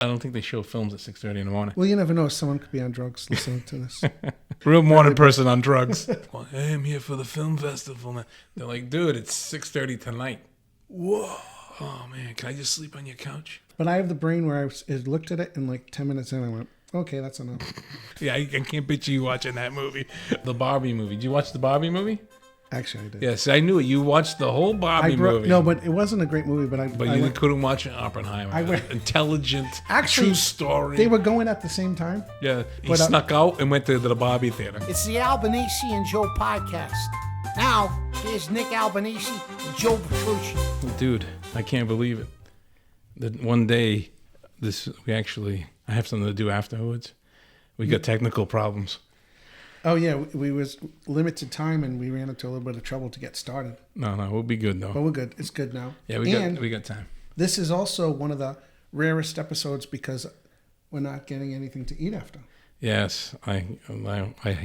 I don't think they show films at 6:30 in the morning. Well, you never know. Someone could be on drugs listening to this. Real morning person on drugs. Well, hey, I'm here for the film festival, man. They're like, dude, it's 6:30 tonight. Whoa. Oh, man, can I just sleep on your couch? But I have the brain where I looked at it and like 10 minutes in, I went, okay, that's enough. Yeah, I can't picture you watching that movie. The Barbie movie. Did you watch the Barbie movie? Actually, I did. Yes, I knew it. You watched the whole Barbie movie. No, but it wasn't a great movie. But you couldn't watch Oppenheimer. Intelligent, true story. They were going at the same time. Yeah, he snuck out and went to the Barbie theater. It's the Albanese and Joe podcast. Now, here's Nick Albanese and Joe Petrucci. Dude, I can't believe it. That one day, I have something to do afterwards. We got technical problems. Oh, yeah, we was limited time, and we ran into a little bit of trouble to get started. No, we'll be good, though. But we're good. It's good now. Yeah, we got time. This is also one of the rarest episodes because we're not getting anything to eat after. Yes, I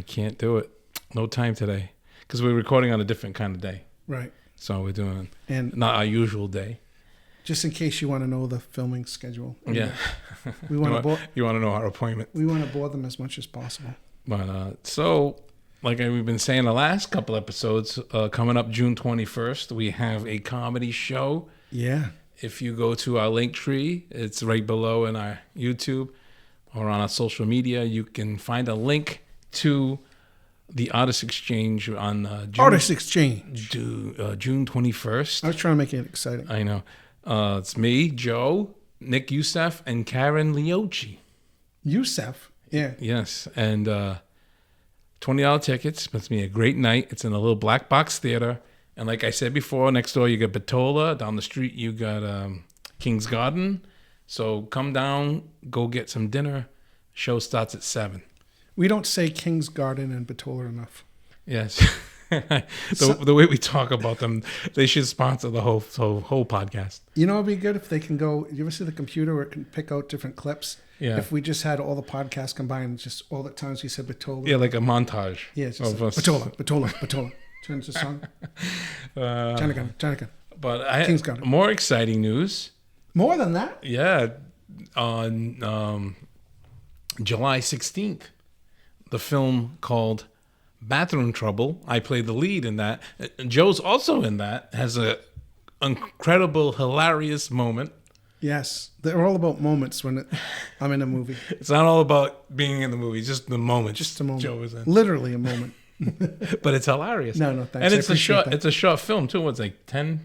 can't do it. No time today. Because we're recording on a different kind of day. Right. So we're doing not our usual day. Just in case you want to know the filming schedule. Yeah. You want to know our appointment. We want to bore them as much as possible. But so, like we've been saying the last couple episodes, coming up June 21st, we have a comedy show. Yeah. If you go to our link tree, it's right below in our YouTube or on our social media. You can find a link to the Artist Exchange on June 21st. I was trying to make it exciting. I know. It's me, Joe, Nick Youssef, and Karen Leochi. Youssef? Yeah. Yes. And $20 tickets. It's going to be a great night. It's in a little black box theater. And like I said before, next door you got Batola. Down the street you got King's Garden. So come down, go get some dinner. Show starts at 7. We don't say King's Garden and Batola enough. Yes. The way we talk about them, they should sponsor the whole podcast. You know, it'd be good if they can go. You ever see the computer where it can pick out different clips? Yeah. If we just had all the podcasts combined, just all the times we said Batola. Yeah, like a montage. Yeah, it's just like, Batola. Turns the song. Chanakan. But I had more exciting news. More than that? Yeah. On July 16th, the film called Bathroom Trouble. I played the lead in that. Joe's also in that. Has a incredible, hilarious moment. Yes, they're all about moments when I'm in a movie. It's not all about being in the movie, just the moment. Just a moment. Joe is in. Literally a moment. But it's hilarious. No, thanks. And it's a short film too. What's like 10,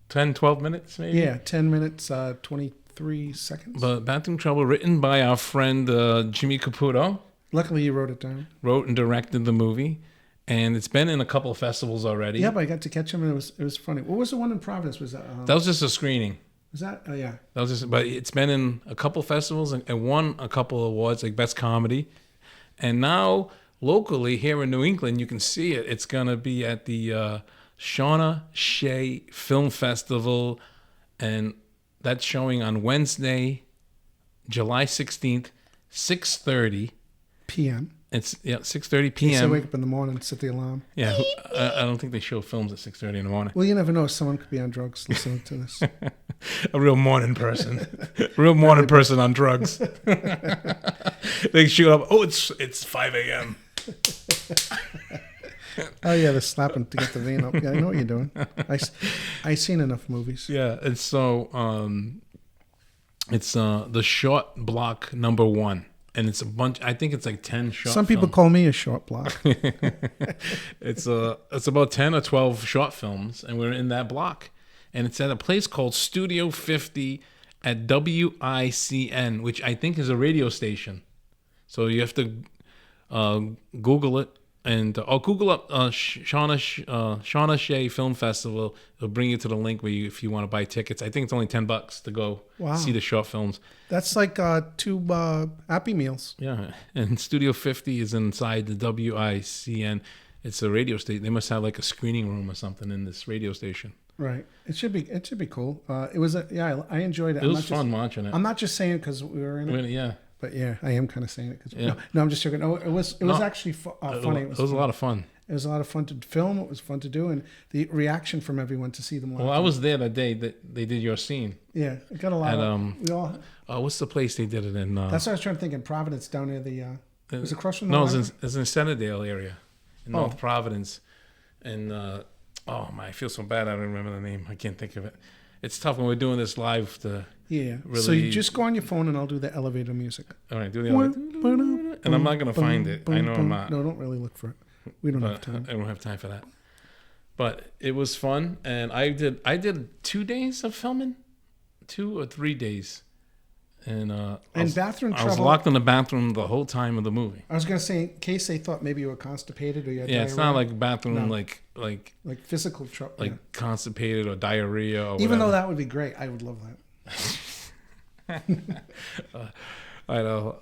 12 minutes maybe? Yeah, 10 minutes, 23 seconds. But Bathroom Trouble, written by our friend Jimmy Caputo. Luckily, you wrote it down. Wrote and directed the movie, and it's been in a couple of festivals already. Yeah, but I got to catch him, and it was funny. What was the one in Providence? Was that? That was just a screening. Was that? Oh yeah. That was just, but it's been in a couple festivals and won a couple of awards, like Best Comedy, and now locally here in New England, you can see it. It's gonna be at the Shawna Shea Film Festival, and that's showing on Wednesday, July 16th, 6:30 p.m. It's 6:30 p.m. So wake up in the morning, set the alarm. Yeah, I don't think they show films at 6:30 in the morning. Well, you never know. Someone could be on drugs listening to this. A real morning person, person on drugs. They shoot up. Oh, it's 5 a.m. Oh yeah, they're slapping to get the vein up. Yeah, I know what you're doing. I seen enough movies. Yeah, and so it's the short block number 1. And it's a bunch. I think it's like 10 short. Some people call me a short block. It's about 10 or 12 short films, and we're in that block. And it's at a place called Studio 50 at WICN, which I think is a radio station. So you have to Google it, and Google up Shawna Shea Film Festival. It'll bring you to the link where if you want to buy tickets. I think it's only $10 to go see the short films. That's like 2 Happy Meals. Yeah, and Studio 50 is inside the WICN. It's a radio station. They must have like a screening room or something in this radio station. Right. It should be cool. It was I enjoyed it. It was fun watching it. I'm not just saying it because we were in it. Yeah. But yeah, I am kind of saying it because no, I'm just joking. No, it was actually funny. It was a lot of fun. It was a lot of fun to film. It was fun to do, and the reaction from everyone to see them. Well, I was there that day that they did your scene. Yeah, it got a lot. We all. What's the place they did it in? That's what I was trying to think. In Providence, down near the. Was it across from the? No, it's in Centerdale area, in North Providence, and I feel so bad. I don't remember the name. I can't think of it. It's tough when we're doing this live to. Yeah. Really... So you just go on your phone and I'll do the elevator music. All right, do the elevator. And I'm not gonna find it. I know I'm not. No, don't really look for it. We don't have time. I don't have time for that. But it was fun, and I did 2 days of filming, 2 or 3 days, and bathroom I was locked in the bathroom the whole time of the movie. I was gonna say, in case they thought maybe you were constipated or you had diarrhea. It's not like bathroom like physical trouble, constipated or diarrhea or whatever. Even though that would be great, I would love that. I know.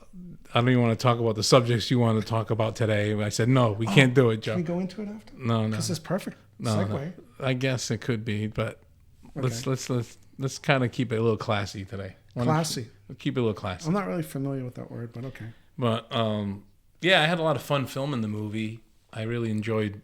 I don't even want to talk about the subjects you want to talk about today. I said, no, we can't do it, Joe. Can we go into it after? No. Because it's perfect. No, segue. No. I guess it could be, but okay. let's kind of keep it a little classy today. Classy. Keep it a little classy. I'm not really familiar with that word, but okay. But I had a lot of fun filming the movie. I really enjoyed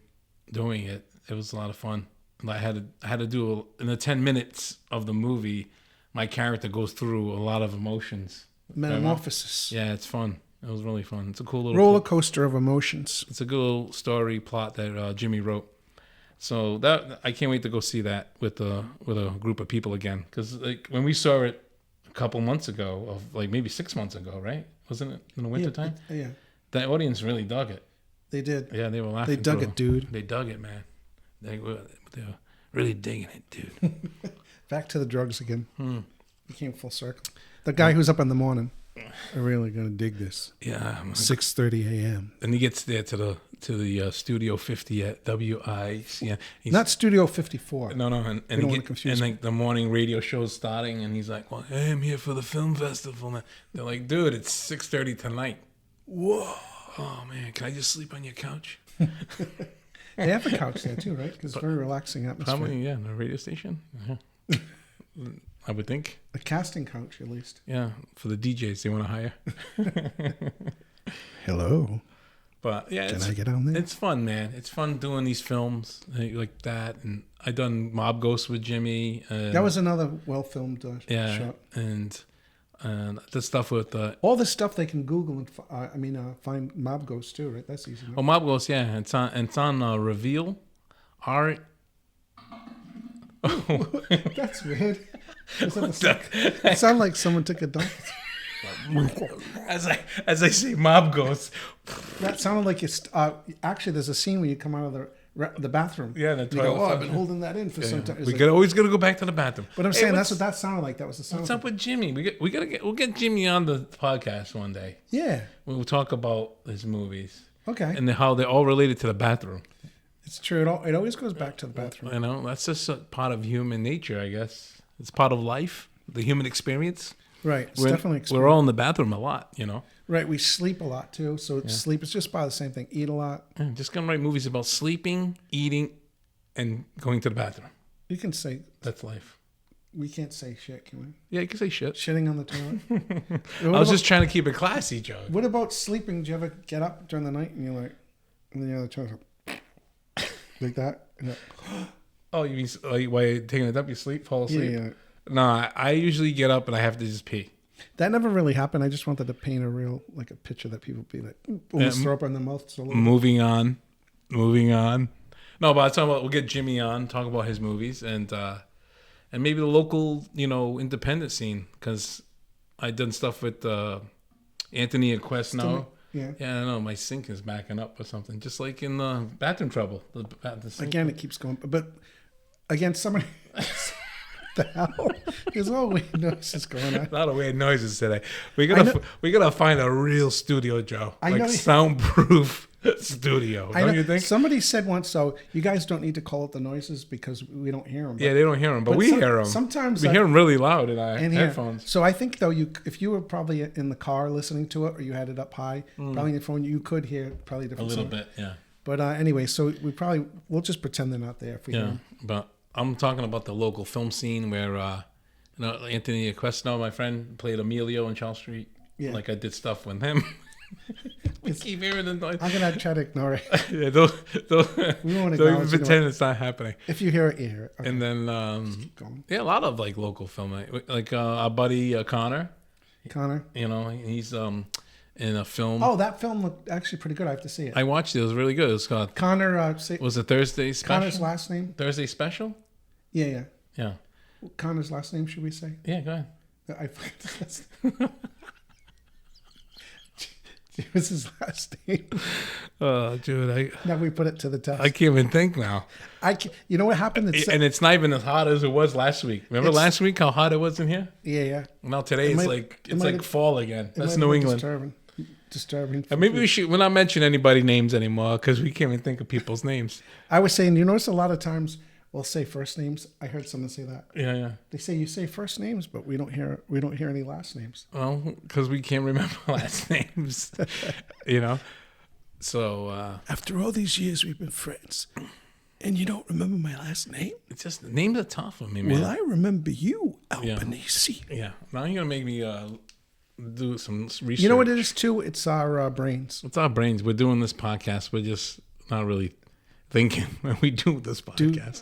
doing it. It was a lot of fun. I had to do in the 10 minutes of the movie. My character goes through a lot of emotions. Metamorphosis. Yeah, it's fun. It was really fun. It's a cool little roller coaster of emotions. It's a good little story plot that Jimmy wrote. So that I can't wait to go see that with a group of people again. Because when we saw it a couple months ago, of like maybe 6 months ago, right? Wasn't it in the wintertime? Yeah. The audience really dug it. They did. Yeah, they were laughing. They dug it, dude. They dug it, man. They were really digging it, dude. Back to the drugs again. We came full circle. The guy who's up in the morning. I'm really gonna dig this. Yeah, 6:30 a.m. And he gets there to the Studio 50 at WICN. Not Studio 54. No, and like the morning radio show's starting, and he's like, "Well, hey, I'm here for the film festival." Man. They're like, "Dude, it's 6:30 tonight." Whoa! Oh man, can I just sleep on your couch? They have a couch there too, right? Because it's very relaxing atmosphere. Probably, yeah, the radio station. Yeah. I would think. A casting couch, at least. Yeah, for the DJs they want to hire. Hello. But yeah, can I get on there? It's fun, man. It's fun doing these films like that, and I done Mob Ghost with Jimmy. That was another well-filmed shot. And the stuff with all the stuff they can Google and find Mob Ghost too, right? That's easy. Oh, Mob Ghost, yeah. It's on Reveal. That's weird. It sounded like someone took a dump. As I say, Mob Ghost. That sounded like it's actually. There's a scene where you come out of the bathroom. Yeah, the toilet. I've been holding that in for some time. Always gotta go back to the bathroom. But I'm saying that's what that sounded like. That was the sound. What's up with Jimmy? We'll get Jimmy on the podcast one day. Yeah, we'll talk about his movies. Okay, and how they're all related to the bathroom. It's true. It always goes back to the bathroom. You know, that's just a part of human nature, I guess. It's part of life, the human experience. Right. It's definitely experience. We're all in the bathroom a lot, you know. Right. We sleep a lot too. So sleep is just about the same thing. Eat a lot. Yeah, just gonna write movies about sleeping, eating, and going to the bathroom. You can say that's life. We can't say shit, can we? Yeah, you can say shit. Shitting on the toilet. I was just trying to keep it classy, Joe. What about sleeping? Do you ever get up during the night and you're like, and then you're on the toilet like that? Oh, you mean while you're taking a dump, you fall asleep? Yeah. No, I usually get up and I have to just pee. That never really happened. I just wanted to paint a picture that people be like, almost throw up in their mouth. So moving on. No, but I'm talking about, we'll get Jimmy on, talk about his movies and maybe the local, independent scene, because I done stuff with Anthony Aquesno. Yeah, I don't know. My sink is backing up or something, just like in the Bathroom Trouble. The sink. Again, it keeps going, but again, somebody. The hell? There's all weird noises going on. A lot of weird noises today. We gotta find a real studio, Joe. Soundproof studio. Don't you think? Somebody said once, so you guys don't need to call it the noises because we don't hear them. Yeah, they don't hear them, but we hear them. Sometimes we hear them really loud in our headphones. So I think though, if you were probably in the car listening to it, or you had it up high, probably on your phone, you could hear probably different. A little bit, yeah. But anyway, so we'll just pretend they're not there if we hear them. But I'm talking about the local film scene where Anthony Aquesno, my friend, played Emilio in Charles Street. Yeah. Like I did stuff with him. We keep hearing the noise. I'm gonna try to ignore it. Yeah, don't We won't even acknowledge it. pretend it's not happening. If you hear it, you hear it. Okay. And then, Going. yeah, a lot of like local film, like our buddy Connor. Connor. You know, he's in a film. Oh, that film looked actually pretty good. I have to see it. I watched it. It was really good. It was called. Connor. Was it Thursday Special? Connor's last name. Thursday Special. Yeah. Yeah. Connor's last name, should we say? Yeah. Go ahead. I forget the last name. It was his last name. Oh, dude, Now we put it to the test. I can't even think now. You know what happened? And it's not even as hot as it was last week. Remember last week how hot it was in here? Yeah. Now today it's like fall again. That's New England. Disturbing. And maybe we're not mentioning anybody's names anymore because we can't even think of people's names. I was saying, you notice a lot of times we'll say first names. I heard someone say that. Yeah. They say you say first names, but we don't hear any last names. Well, because we can't remember last names, you know. So After all these years, we've been friends, and you don't remember my last name? it's just names are tough for me, man. Well, I remember you, Albanese. Yeah. Now you're gonna make me do some research. You know what it is too? It's our brains. It's our brains. We're doing this podcast. We're just not really thinking when we do this podcast.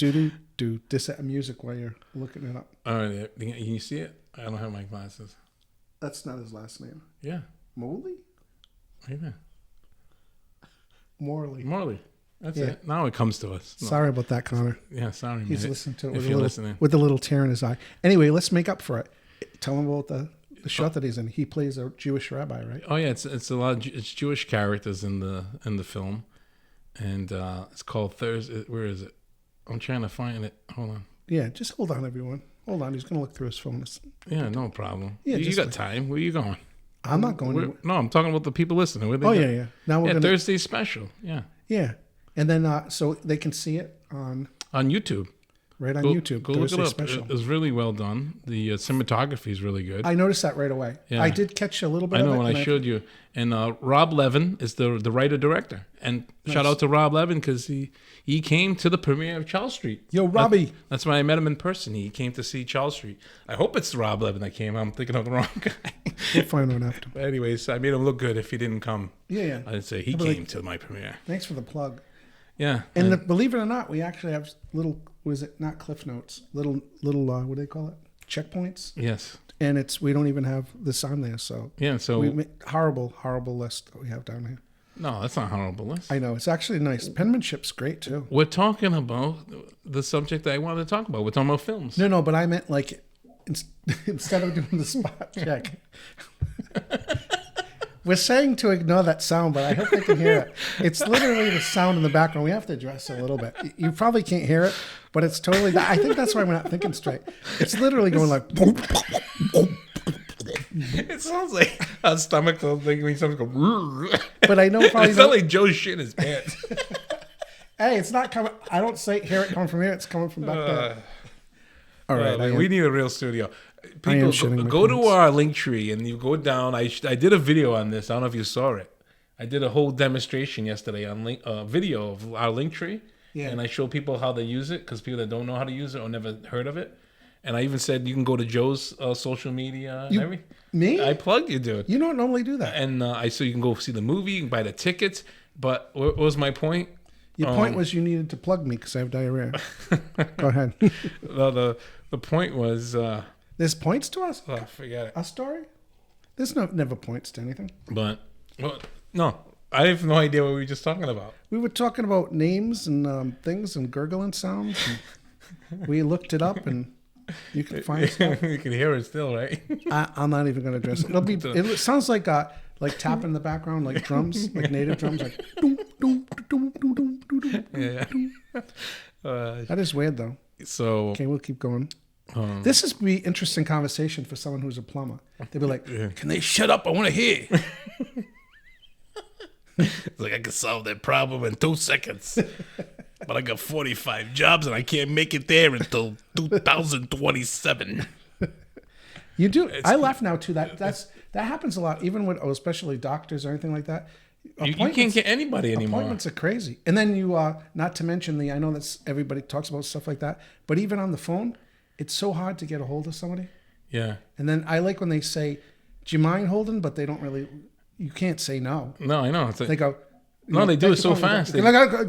Do this music while you're looking it up. All right, can you see it? I don't have my glasses. That's not his last name. Yeah, Morley? right there. Morley. That's Yeah. it. Now it comes to us. No. Sorry about that, Connor. Yeah, sorry, He's man. listening to it If you're listening. with a little tear in his eye. Anyway, let's make up for it. Tell him about the shot that he's in. He plays a Jewish rabbi, right? Oh yeah, it's a lot. It's Jewish characters in the film, and it's called Thursday. Where is it? I'm trying to find it. Hold on. Yeah, just hold on, everyone. Hold on. He's going to look through his phone. Yeah, no problem. Yeah, you just got like- time. Where you going? I'm not going to. No, I'm talking about the people listening. Where they Oh, go? yeah. Now we're Yeah, going to. Thursday special. Yeah, Yeah. And then so they can see it on YouTube. YouTube. Go look Thursday it up. Special. It was really well done. The cinematography is really good. I noticed that right away. Yeah. I did catch a little bit I know of it. when I showed you. And Rob Levin is the writer-director. And shout out to Rob Levin because he came to the premiere of Charles Street. Yo, Robbie. That's when I met him in person. He came to see Charles Street. I hope it's Rob Levin that came. I'm thinking of the wrong guy. We'll find one after. But anyways, I made him look good if he didn't come. Yeah. I'd say he I'd be came like- to my premiere. Thanks for the plug. Yeah. And believe it or not, we actually have little, was it not cliff notes? Little, what do they call it? Checkpoints. Yes. And we don't even have this on there. So Yeah, so... horrible list that we have down here. No, that's not horrible. List. I know. It's actually nice. Penmanship's great too. We're talking about the subject that I wanted to talk about. We're talking about films. No, but I meant like instead of doing the spot check. We're saying to ignore that sound, but I hope they can hear it. It's literally the sound in the background. We have to address it a little bit. You probably can't hear it, but it's totally that. I think that's why we're not thinking straight. It's literally going like. It sounds like a stomach thing when something goes. But I know probably. It sounds like Joe shit in his pants. Hey, it's not coming. I don't hear it coming from here. It's coming from back there. All right, we need a real studio. I am People, shitting my go to pants. our link tree and you go down. I did a video on this. I don't know if you saw it. I did a whole demonstration yesterday on video of our link tree. Yeah. And I show people how they use it because people that don't know how to use it or never heard of it. And I even said you can go to Joe's social media. And everything. Me? I plugged you, dude. You don't normally do that. And so you can go see the movie, you can buy the tickets. But what was my point? Your point was you needed to plug me because I have diarrhea. Go ahead. The point was... There's points to us? oh, forget it. A story? There's never points to anything. But, no, I have no idea what we were just talking about. We were talking about names and things and gurgling sounds. And we looked it up and you can find stuff. You can hear it still, right? I'm not even going to address it. It sounds like tapping in the background, like drums, like native drums, like doom, doom, doom, doom, doom, doom, doom, Yeah. doom. That is weird though. So, Okay, we'll keep going. This is be interesting conversation for someone who's a plumber. They'd be like, can they shut up? I want to hear. It's like I can solve that problem in 2 seconds. But I got 45 jobs and I can't make it there until 2027. you do. I laugh now too. That happens a lot, even with especially doctors or anything like that. You can't get anybody anymore. Appointments are crazy. And then you, not to mention I know that everybody talks about stuff like that, but even on the phone, it's so hard to get a hold of somebody. Yeah. And then I like when they say, do you mind holding? But they don't really, you can't say no. No, I know. It's like, They go. no, they do it so fast.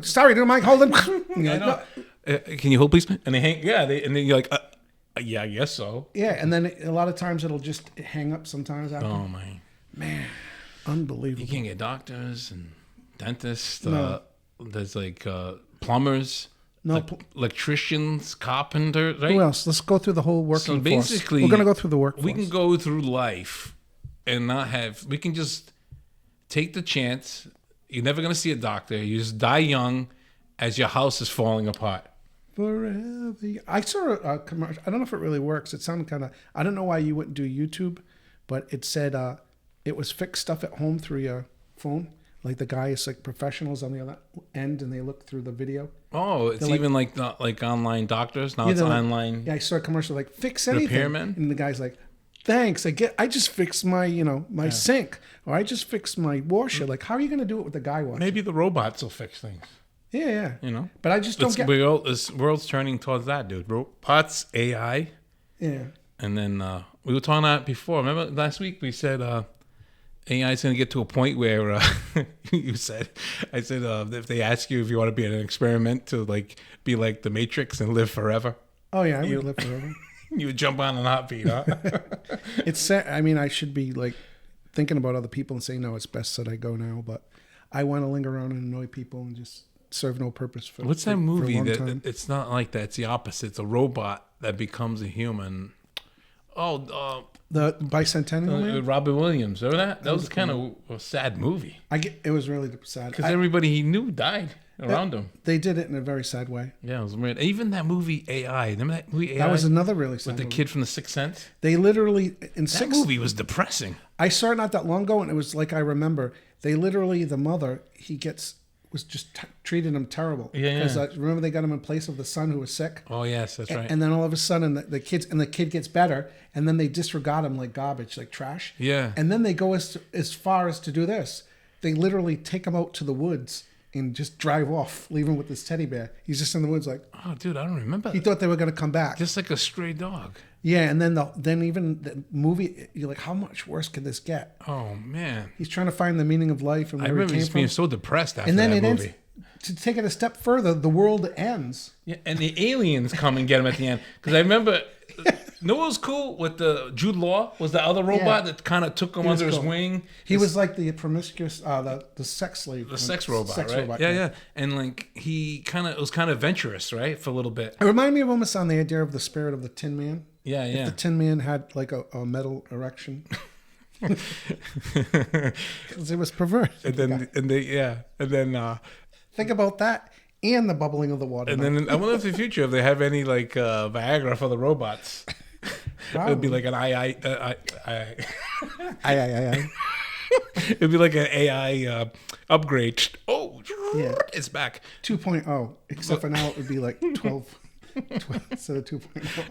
Sorry, don't mind holding. I know. Can you hold, please? And they hang. Yeah, and then you're like, yeah, I guess so. Yeah, and then a lot of times it'll just hang up sometimes after. Oh my Man, unbelievable. You can't get doctors and dentists. No. There's like plumbers, No, electricians, carpenters. Right? Who else? Let's go through the whole working So basically, force. We're gonna go through the workforce. We can go through life and not have. We can just take the chance. You're never gonna see a doctor. You just die young, as your house is falling apart. Forever. I saw a commercial. I don't know if it really works. It sounded kind of. I don't know why you wouldn't do YouTube, but it said it was fix stuff at home through your phone. Like the guy is like professionals on the other end, and they look through the video. Oh, it's They're even like not like online doctors. Now it's online. Yeah, I saw a commercial like fix anything, repairmen? and the guy's like, "Thanks, I just fixed my my sink, or I just fixed my washer." Like, how are you going to do it with the guy watching? Maybe the robots will fix things. Yeah. You know, but I just don't get. This world's turning towards that, dude. Robots, AI. Yeah. And then we were talking about before. Remember last week we said AI is going to get to a point where I said if they ask you if you want to be in an experiment to like be like the Matrix and live forever. Oh yeah, I would live forever. You would jump on an heartbeat, huh? It's sad. I mean, I should be like thinking about other people and saying, no, it's best that I go now. But I want to linger around and annoy people and just serve no purpose for. What's that movie for that it's not like that? It's the opposite. It's a robot that becomes a human. Oh, the Bicentennial Man? Robin Williams. Remember that? That was kind of a sad movie. It was really sad because everybody he knew died around him. They did it in a very sad way. Yeah, it was weird. Even that movie AI. Remember that movie AI? That was another really sad with the movie. kid from The Sixth Sense. They literally that movie was depressing. I saw it not that long ago, and it was like I remember. They literally the mother was just treating him terrible. Yeah. Because remember they got him in place of the son who was sick. Oh yes, that's right. And then all of a sudden the kid gets better, and then they disregard him like garbage, like trash. Yeah. And then they go as far as to do this. They literally take him out to the woods and just drive off, leave him with this teddy bear. He's just in the woods like. Oh, dude, I don't remember. He thought they were going to come back. Just like a stray dog. Yeah, and then even the movie, you're like, how much worse can this get? Oh man. He's trying to find the meaning of life and where I remember he came just from. being so depressed after and then that it movie. Ends, to take it a step further, the world ends. Yeah, and the aliens come and get him at the end. Because I remember, no, what was cool with the Jude Law was the other robot that kind of took him under his wing. He was like the promiscuous, the sex slave, the sex robot, right? Yeah. And like it was kind of adventurous, right, for a little bit. It reminded me of almost on the idea of the spirit of the Tin Man. Yeah. If the Tin Man had like a metal erection. Because it was perverse. And then think about that and the bubbling of the water. And then I wonder if in the future if they have any like Viagra for the robots. It'd be like an It'd be like an AI upgrade. Oh, yeah. It's back. 2.0. Except for now it would be like 12 instead of 2.0.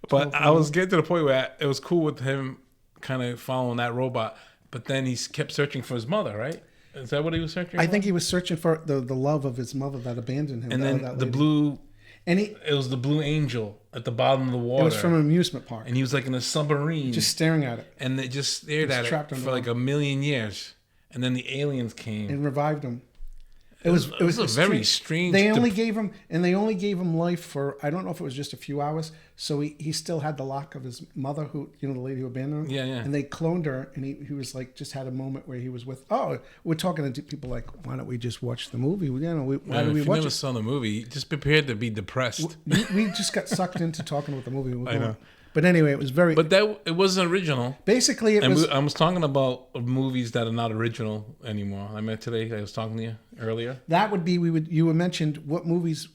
But I was getting to the point where it was cool with him kind of following that robot. But then he kept searching for his mother, right? Is that what he was searching for? I think he was searching for the love of his mother that abandoned him. And then the blue... it was the blue angel at the bottom of the water. It was from an amusement park. And he was like in a submarine. Just staring at it. And they just stared at it for like a million years. And then the aliens came. And revived him. It was a very strange... They only gave him life for, I don't know if it was just a few hours. So he still had the lock of his mother, who, the lady who abandoned him. Yeah. And they cloned her, and he was like, just had a moment where he was with, we're talking to people like, why don't we just watch the movie? Why do we watch it? If you never saw the movie, just prepared to be depressed. We just got sucked into talking about the movie. I know. But anyway, it was very... But it wasn't original. Basically, it was... I was talking about movies that are not original anymore. I was talking to you earlier. That would be... You were mentioned what movies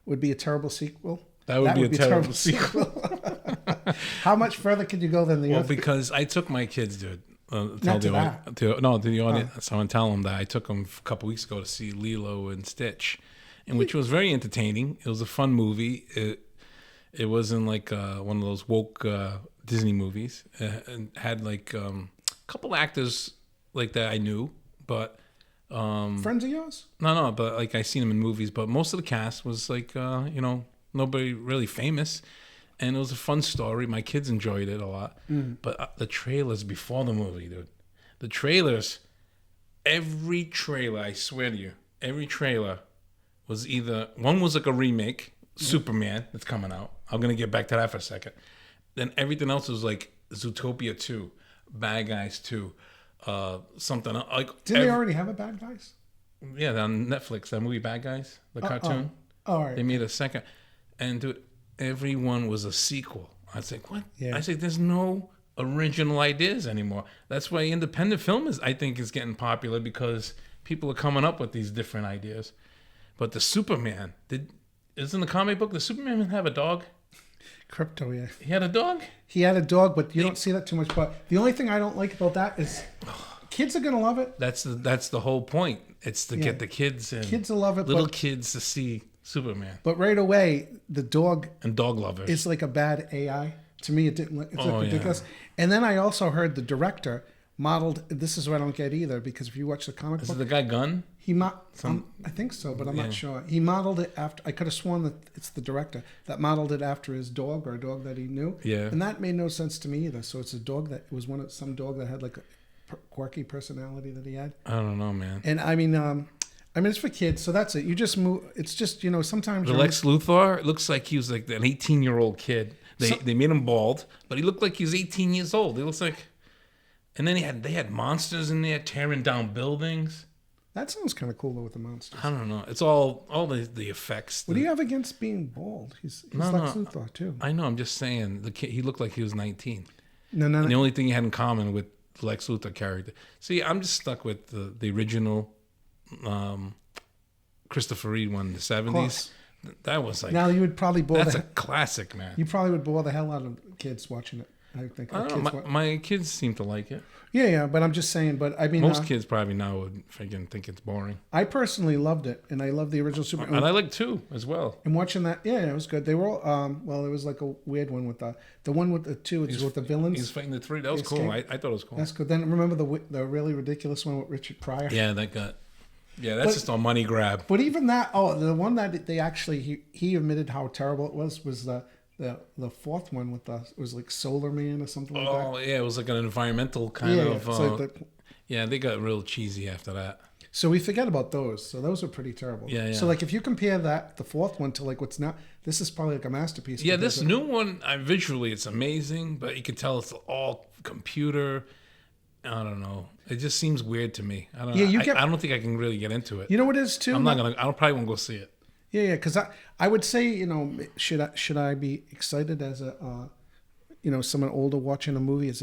would be a terrible sequel. That would be a terrible sequel. How much further could you go than the... Well, because I took my kids, dude. To the audience. So I'm telling them that I took them a couple weeks ago to see Lilo and Stitch, which was very entertaining. It was a fun movie. It wasn't like one of those woke Disney movies. And had like a couple actors like that I knew, but friends of yours? No, but like I seen them in movies. But most of the cast was like nobody really famous, and it was a fun story. My kids enjoyed it a lot. But the trailers before the movie, dude, the trailers every trailer, I swear to you, every trailer was either, one was like a remake, Superman, that's coming out. I'm going to get back to that for a second. Then everything else was like Zootopia 2, Bad Guys 2, something like. Didn't they already have a Bad Guys? Yeah, on Netflix, that movie Bad Guys, the cartoon. All right. They made a second. And dude, everyone was a sequel. I was like, what? Yeah. I said, there's no original ideas anymore. That's why independent film is getting popular, because people are coming up with these different ideas. But the Superman, isn't the comic book, the Superman have a dog? Crypto, yeah. He had a dog? He had a dog, but you don't see that too much. But the only thing I don't like about that is kids are gonna love it. That's the whole point. It's to get the kids and kids will love it, little kids to see Superman. But right away, the dog and dog lovers. It's like a bad AI. To me, it's ridiculous. Yeah. And then I also heard the director modeled. This is what I don't get either, because if you watch the comic book, is it the guy Gunn? I think so, but I'm not sure. He modeled it after. I could have sworn that it's the director that modeled it after his dog, or a dog that he knew. Yeah. And that made no sense to me either. So it's a dog that was some dog that had like a quirky personality that he had. I don't know, man. And I mean, it's for kids, so that's it. You just move. It's just, sometimes. The Lex Luthor looks like he was like an 18-year-old kid. They made him bald, but he looked like he was 18 years old. He looks like, and then they had monsters in there tearing down buildings. That sounds kind of cool though, with the monsters. I don't know. It's all the effects. What do you have against being bald? He's Lex Luthor too. I know. I'm just saying the kid. He looked like he was 19. No. And the only thing he had in common with the Lex Luthor character. See, I'm just stuck with the original Christopher Reeve one in the 70s. That was like. Now you would probably bore. That's a classic, man. You probably would bore the hell out of kids watching it. I think. I don't know. My kids seem to like it. Yeah, but I'm just saying. But I mean, most kids probably now would think it's boring. I personally loved it, and I love the original Superman. And I like 2 as well. And watching that, it was good. They were all. Well, it was like a weird one with the one with the 2 is with the villains. He's fighting the 3. That was cool. I thought it was cool. That's good. Then remember the really ridiculous one with Richard Pryor. Yeah, that got. Yeah, that's just a money grab. But even that, the one that they actually he admitted how terrible it was the fourth one with it was like Solar Man or something like that. Oh yeah, it was like an environmental kind of. Yeah, they got real cheesy after that. So we forget about those. So those are pretty terrible. Yeah. So like if you compare the fourth one to like what's now, this is probably like a masterpiece. Yeah, this new one visually it's amazing, but you can tell it's all computer. I don't know. It just seems weird to me. I don't know. I don't think I can really get into it. You know what it is too? I probably won't go see it. Yeah, because I would say, should I be excited as someone older watching a movie? Is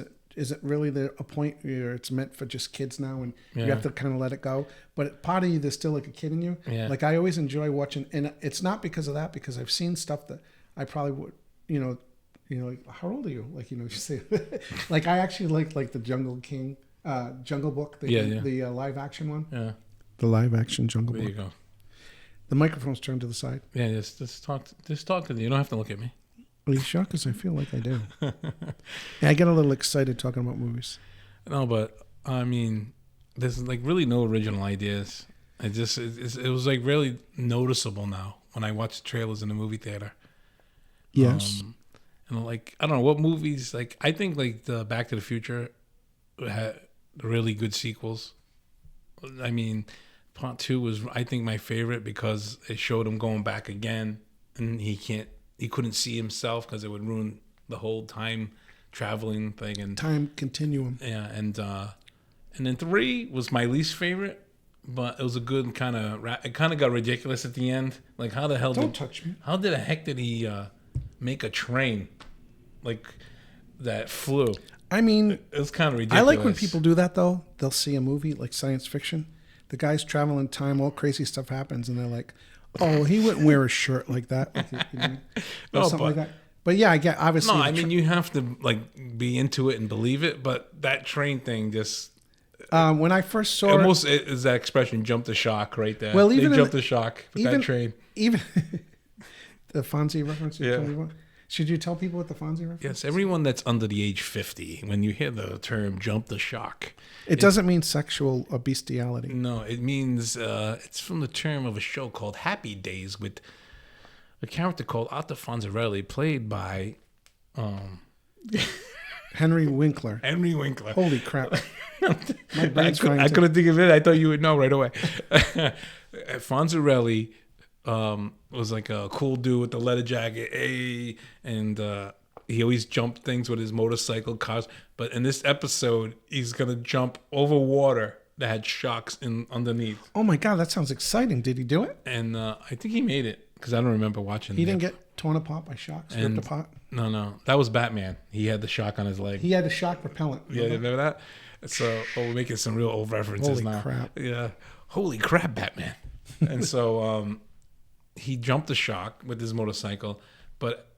it really a point where it's meant for just kids now, and you have to kind of let it go? But part of you, there's still like a kid in you. Yeah. Like I always enjoy watching, and it's not because of that, because I've seen stuff that I probably would, like, how old are you? Like, you say, like I actually like the Jungle Book, the live action one. Yeah. The live action Jungle Book. Book. There you go. The microphone's turned to the side. Yeah, just talk to me. You don't have to look at me. Are you shocked? Because I feel like I do. Yeah, I get a little excited talking about movies. No, but I mean, there's like really no original ideas. It was like really noticeable now when I watch trailers in the movie theater. Yes. And like I don't know what movies like I think like the Back to the Future had really good sequels. I mean, Part 2 was I think my favorite because it showed him going back again, and he couldn't see himself because it would ruin the whole time traveling thing and time continuum. Yeah, and then 3 was my least favorite, but it was a good kind of. It kind of got ridiculous at the end. Like how the hell? Don't touch me. How the heck did he make a train like that flew? I mean, it was kind of ridiculous. I like when people do that though. They'll see a movie like science fiction. The guy's traveling in time, all crazy stuff happens, and they're like, "Oh, he wouldn't wear a shirt like that," like that. But yeah, I get obviously. No, I mean you have to like be into it and believe it, but that train thing just. When I first saw almost is that expression "jump the shock" right there. Well, even they jumped the shock with that train. Even the Fonzie reference. Yeah. Should you tell people what the Fonzie reference? Yes, everyone that's under the age 50, when you hear the term "jump the shock," it doesn't mean sexual or bestiality. No, it means it's from the term of a show called Happy Days with a character called Otto Fonzarelli, played by Henry Winkler. Henry Winkler. Holy crap! My I brain's trying to. couldn't think of it. I thought you would know right away. Fonzarelli was like a cool dude with the leather jacket, and he always jumped things with his motorcycle cars. But in this episode, he's gonna jump over water that had sharks in underneath. Oh my god, that sounds exciting! Did he do it? And I think he made it because I don't remember watching. He didn't get torn apart by sharks, ripped apart. No, that was Batman. He had the shark on his leg. He had a shark repellent. Yeah, you remember that? So we're making some real old references Holy now. crap. Yeah, holy crap, Batman. And so he jumped the shark with his motorcycle, but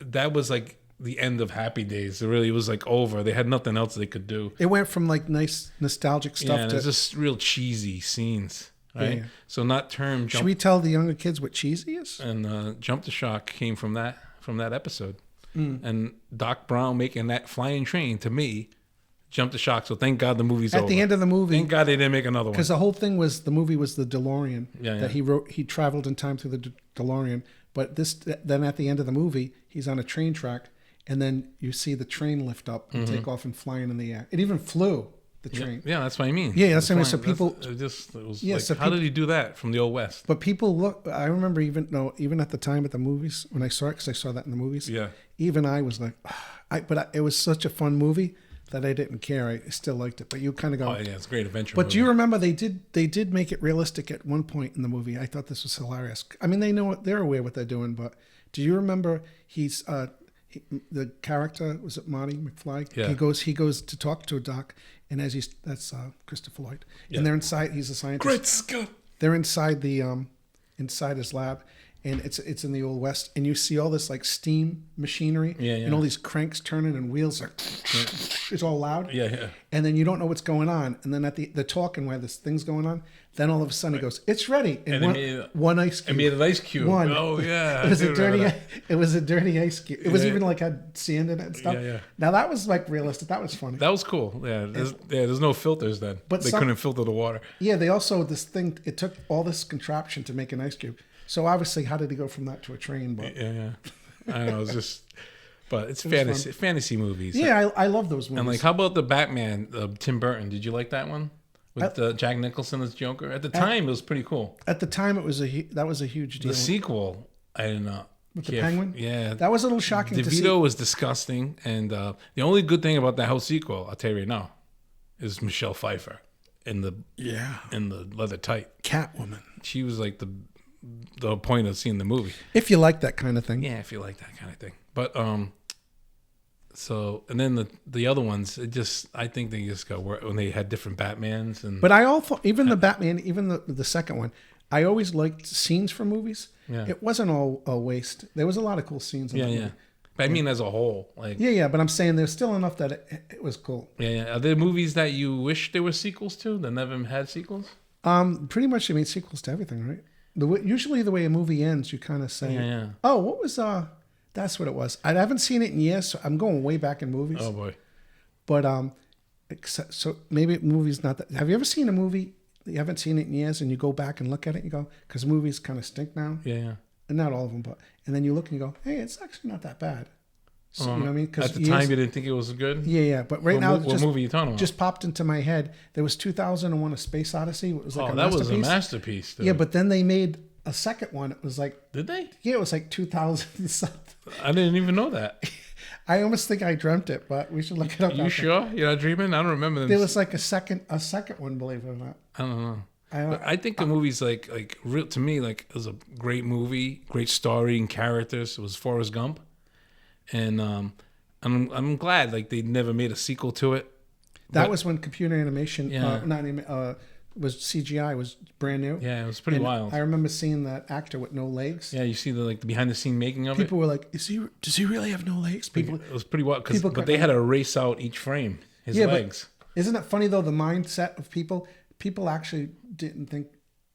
that was like the end of Happy Days. It really was like over. They had nothing else they could do. It went from like nice nostalgic stuff Yeah, and to. it's just real cheesy scenes, right? Yeah. So not term Should jump we tell the younger kids what cheesy is? and Jump the Shark came from that episode. And Doc Brown making that flying train to me, Jump the Shark. So thank God the movie's over. At the end of the movie, Thank God they didn't make another one. because the whole thing was the movie was the DeLorean Yeah, that yeah. he wrote. He traveled in time through the DeLorean, but then at the end of the movie, he's on a train track, and then you see the train lift up and take off and flying in the air. It even flew the train. Yeah, that's what I mean. Yeah, that's what I mean. So Flying. people- It was Yeah, like, so how did he do that from the Old West? But people look. I remember even at the time at the movies when I saw it, because I saw that in the movies. Yeah. Even I was like, it was such a fun movie that I didn't care. I still liked it. But you kind of go. Oh yeah, it's a great adventure. But movie. do you remember they did make it realistic at one point in the movie? I thought this was hilarious. I mean, they're aware what they're doing, but do you remember the character, was it Marty McFly? Yeah. He goes to talk to a doc, and that's Christopher Lloyd, Yeah. and they're inside. He's a scientist. Great Scott. They're inside inside his lab, and it's in the Old West, and you see all this like steam machinery, Yeah, yeah. and all these cranks turning and wheels are, it's all loud, Yeah. and then you don't know what's going on, and then at the talking where this thing's going on, then all of a sudden he goes, "It's ready," and one ice cube. I made an ice cube. One. Oh yeah. It was I a do remember dirty. that. It was a dirty ice cube. It was Yeah. even like had sand in it and stuff. Yeah, yeah. Now that was like realistic. That was funny. That was cool. Yeah. There's no filters then. But they some- couldn't filter the water. Yeah, they also this thing. It took all this contraption to make an ice cube. So obviously, how did he go from that to a train? But Yeah. I know. It's just, but it's was fantasy movies. yeah, I love those movies. And like, how about the Batman, Tim Burton? Did you like that one with Jack Nicholson as Joker? At the time, it was pretty cool. At the time, it was that was a huge deal. The sequel, I didn't know. With the Penguin? Yeah. That was a little shocking to see. DeVito was disgusting, and the only good thing about that whole sequel, I'll tell you right now, is Michelle Pfeiffer in the leather tight. Catwoman. She was like the point of seeing the movie. If you like that kind of thing. Yeah, if you like that kind of thing. But so and then the other ones, I think they just got when they had different Batmans and. But I also even the Batman, even the second one, I always liked scenes from movies. Yeah. It wasn't all a waste. There was a lot of cool scenes in yeah, the yeah. movie. But I mean, as a whole, like. Yeah, but I'm saying there's still enough that it was cool. Yeah. Are there movies that you wish there were sequels to that never had sequels? Pretty much they made sequels to everything, right? Usually the way a movie ends, you kind of say, Yeah. "Oh, what was that's what it was." I haven't seen it in years, so I'm going way back in movies. Oh boy. But so maybe movies not that. Have you ever seen a movie that you haven't seen it in years, and you go back and look at it, and you go, because movies kind of stink now, Yeah. and not all of them, but and then you look and you go, "Hey, it's actually not that bad." So, you know what I mean? At the time, you didn't think it was good. Yeah. But right now, What movie are you talking about? just popped into my head. There was 2001: A Space Odyssey. It was like a that masterpiece. was a masterpiece. Dude. Yeah, but then they made a second one. It was like, did they? yeah, it was like 2000 something. I didn't even know that. I almost think I dreamt it, but we should look it up. You sure you're not dreaming? I don't remember them. There was like a second one, believe it or not. I don't know. But I think the movie's like real to me. Like it was a great movie, great story and characters. It was Forrest Gump, and I'm glad like they never made a sequel to it. That was when computer animation, Yeah. was CGI, was brand new. Yeah, it was pretty And wild. I remember seeing that actor with no legs. Yeah, you see the behind the scene making of People were like, does he really have no legs? People, it. It was pretty wild people but they had to erase out each frame, his Yeah, but- legs. Isn't it funny though, the mindset of people actually didn't think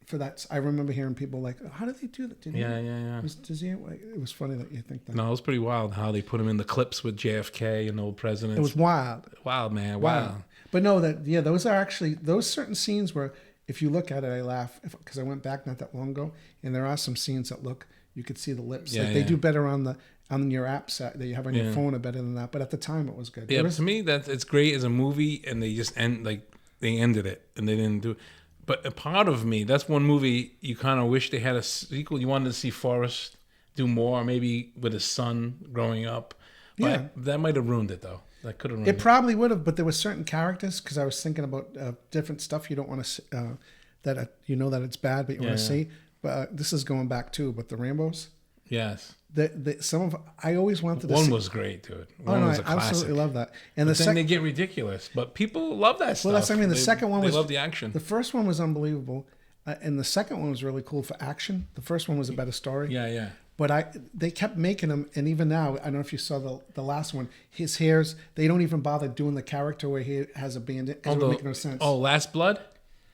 for that. I remember hearing people like, how did they do that? Yeah. It was funny that you think that. No, it was pretty wild how they put him in the clips with JFK and old presidents. It was wild. wild, man. Wild. But no, those are actually those certain scenes where if you look at it, I laugh because I went back not that long ago, and there are some scenes that you could see the lips. Yeah, like they yeah. do better on on your apps that you have on your phone are better than that. But at the time, it was good. Yeah, to me, it's great as a movie, and they just they ended it, and they didn't do. But a part of me, that's one movie you kind of wish they had a sequel. You wanted to see Forrest do more, maybe with his son growing up. But that might have ruined it, though. That could have ruined it. It probably would have, but there were certain characters, because I was thinking about different stuff you don't want to, that you know that it's bad, but you want to see. But this is going back too, but the Rambos. Yes. I always wanted to One see. was great, dude. One was a I classic. absolutely love that. And Then they get ridiculous, but people love that stuff. Well, that's what I mean. The second one they was. love the action. The first one was unbelievable, and the second one was really cool for action. The first one was a better story. Yeah. But they kept making them, and even now, I don't know if you saw the last one. His hairs, they don't even bother doing the character where he has a bandit. It doesn't make no sense. Oh, Last Blood?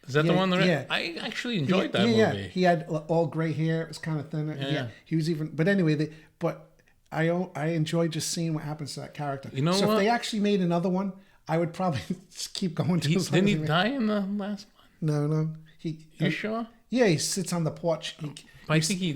Is that the one? Yeah. I actually enjoyed that movie. Yeah, he had all gray hair. It was kind of thinner. Yeah. He was even. But anyway, I enjoy just seeing what happens to that character. You know so what? if they actually made another one, I would probably just keep going to. Didn't he die in the last one? No. You sure? Yeah, he sits on the porch. I think he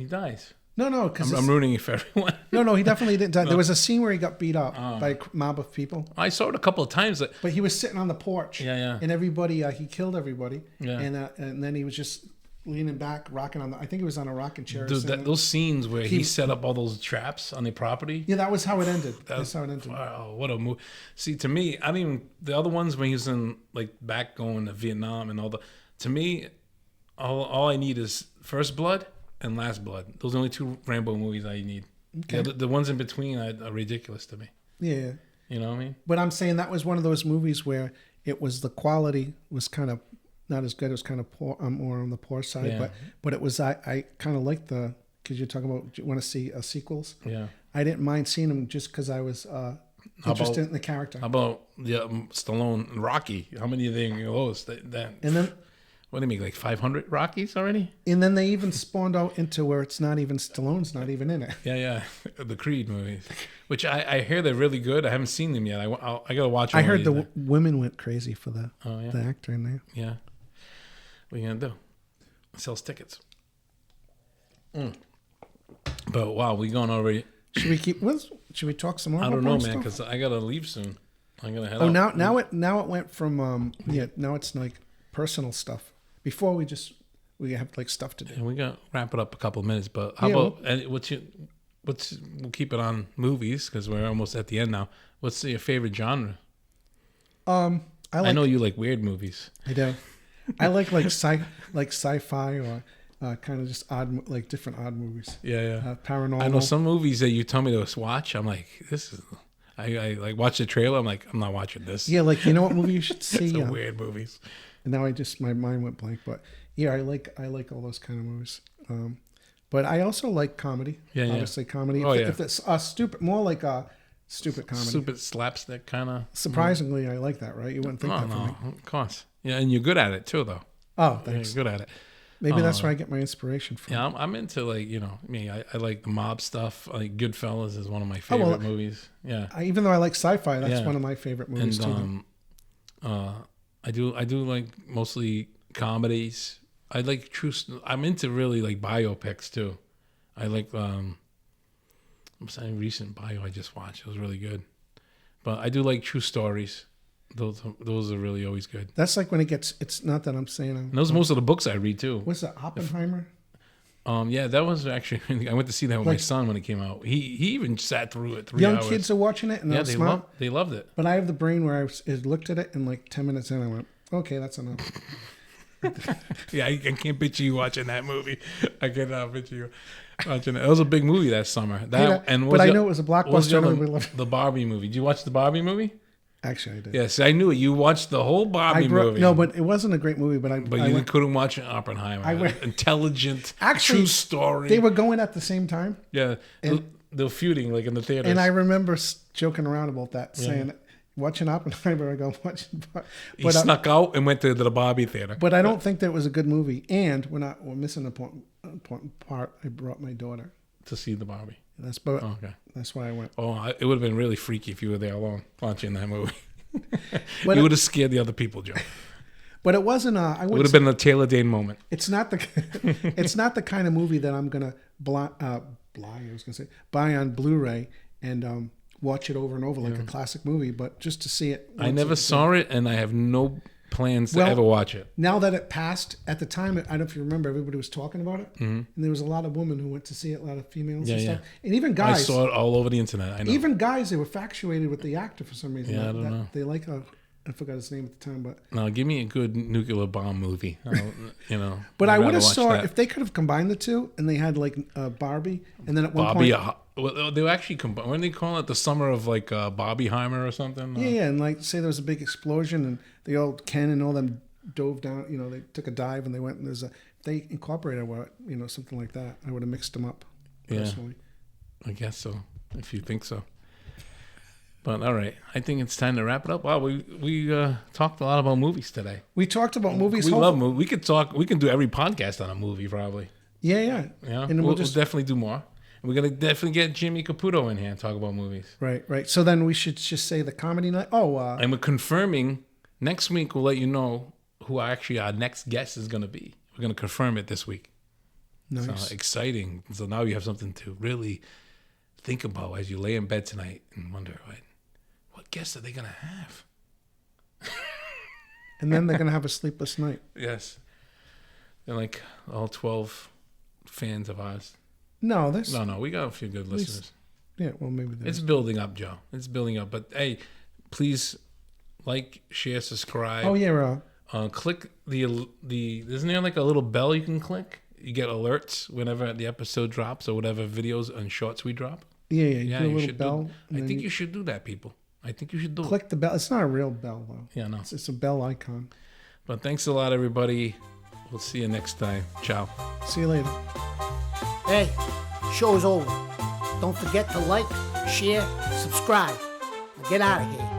dies. No, because I'm ruining it for everyone. No, he definitely didn't die. There was a scene where he got beat up by a mob of people. I saw it a couple of times. But he was sitting on the porch. Yeah. And everybody, he killed everybody. Yeah. And then he was just leaning back, rocking on I think he was on a rocking chair. Dude, those scenes where he set up all those traps on the property. Yeah, that was how it ended. That's how it ended. Wow, what a movie. See, to me, I mean, the other ones when he was in, back going to Vietnam and all to me, all I need is First Blood and Last Blood. Those are the only two Rambo movies I need. Okay. The ones in between are ridiculous to me. Yeah. You know what I mean? But I'm saying that was one of those movies where it was the quality was kind of not as good. It was kind of poor, more on the poor side. Yeah. But it was I kind of liked because you're talking about you want to see sequels. Yeah. I didn't mind seeing them just because I was interested in the character. How about Stallone and Rocky? How many of those? And then. What do you make, 500 Rockies already? And then they even spawned out into where it's not even Stallone's not even in it. Yeah. The Creed movies, which I hear they're really good. I haven't seen them yet. I got to watch them. I heard the women went crazy for the actor in there. Yeah. What are you going to do? Sells tickets. But wow, we going already. Should we talk some more? I don't know, man, because I got to leave soon. I'm going to head out. Now it went from, now it's like personal stuff. Before we have stuff to do. And we got to wrap it up a couple of minutes, but how about we'll keep it on movies because we're almost at the end now. What's your favorite genre? I know you like weird movies. I do. I like sci-fi or kind of just odd, different odd movies. Yeah. Paranormal. I know some movies that you tell me to watch. I'm like, this is. I watch the trailer. I'm like, I'm not watching this. Yeah, you know what movie you should see? Some weird movies. And now my mind went blank, but yeah, I like all those kind of movies. But I also like comedy. Yeah, obviously comedy. If it's stupid, more like a stupid comedy. Stupid slapstick kind of. Surprisingly, I like that, right? You wouldn't think that for me. Of course. Yeah, and you're good at it too, though. Oh, thanks. You're good at it. Maybe that's where I get my inspiration from. Yeah, I'm into I like the mob stuff. Like Goodfellas is one of my favorite movies. Yeah. Even though I like sci-fi, that's one of my favorite movies too. I do like mostly comedies. I like I'm into really biopics too. I like I'm saying recent bio I just watched. It was really good. But I do like true stories. Those are really always good. That's when it's not that I'm saying. And those are most of the books I read too. What's that, Oppenheimer? Yeah, that was actually. I went to see that with my son when it came out. He even sat through it 3 hours. Young kids are watching it, and they loved it. But I have the brain where I looked at it, and 10 minutes in, I went, "Okay, that's enough." Yeah, I can't picture you watching that movie. I cannot picture you watching it. It was a big movie that summer. But I know it was a blockbuster. The Barbie movie. Did you watch the Barbie movie? Actually, I did. Yes, I knew it. You watched the whole Barbie movie. No, but it wasn't a great movie. But you couldn't watch Oppenheimer. Intelligent, true story. They were going at the same time. Yeah, they were feuding in the theaters. And I remember joking around about that, saying, watching Oppenheimer, I go, watching. He snuck out and went to the Barbie theater. But I don't think that was a good movie. And we're missing an important part. I brought my daughter to see the Barbie. That's why I went. Oh, it would have been really freaky if you were there alone watching that movie. You would have scared the other people, Joe. But it wasn't. It would have been a Taylor Dane moment. It's not the. It's not the kind of movie that I'm gonna buy on Blu-ray and watch it over and over like a classic movie, but just to see it. I never saw it, and I have no plans to ever watch it. Now that it passed, at the time, I don't know if you remember, everybody was talking about it, and there was a lot of women who went to see it, a lot of females and stuff, and even guys. I saw it all over the internet. I know. Even guys, they were infatuated with the actor for some reason. Yeah, I don't know. They like I forgot his name at the time, but no, give me a good nuclear bomb movie. But I would have saw if they could have combined the two, and they had like Barbie, and then at one point, they were actually when they call it the summer of like Barbieheimer or something. Yeah, and like say there was a big explosion, and they all Ken and all them dove down. They took a dive and they went. And they incorporated something like that. I would have mixed them up personally. Yeah, I guess so. If you think so. But all right, I think it's time to wrap it up. Wow, we talked a lot about movies today. We talked about movies. We love movies. We could talk. We can do every podcast on a movie probably. Yeah. And we'll definitely do more. And we're gonna definitely get Jimmy Caputo in here and talk about movies. Right. So then we should just say the comedy night. And we're confirming next week. We'll let you know who actually our next guest is gonna be. We're gonna confirm it this week. Nice. So exciting. So now you have something to really think about as you lay in bed tonight and wonder, what guests are they going to have? And then they're going to have a sleepless night. Yes. They're like all 12 fans of ours. No, we got a few good listeners. Yeah, well, maybe it's building up, Joe. It's building up. But hey, please like, share, subscribe. Oh, yeah. Click the isn't there like a little bell you can click? You get alerts whenever the episode drops or whatever videos and shorts we drop. Yeah. You should bell. I think you should do that, people. I think you should do it. Click the bell. It's not a real bell, though. Yeah, no. It's a bell icon. But thanks a lot, everybody. We'll see you next time. Ciao. See you later. Hey, show's over. Don't forget to like, share, subscribe. Now get out of here.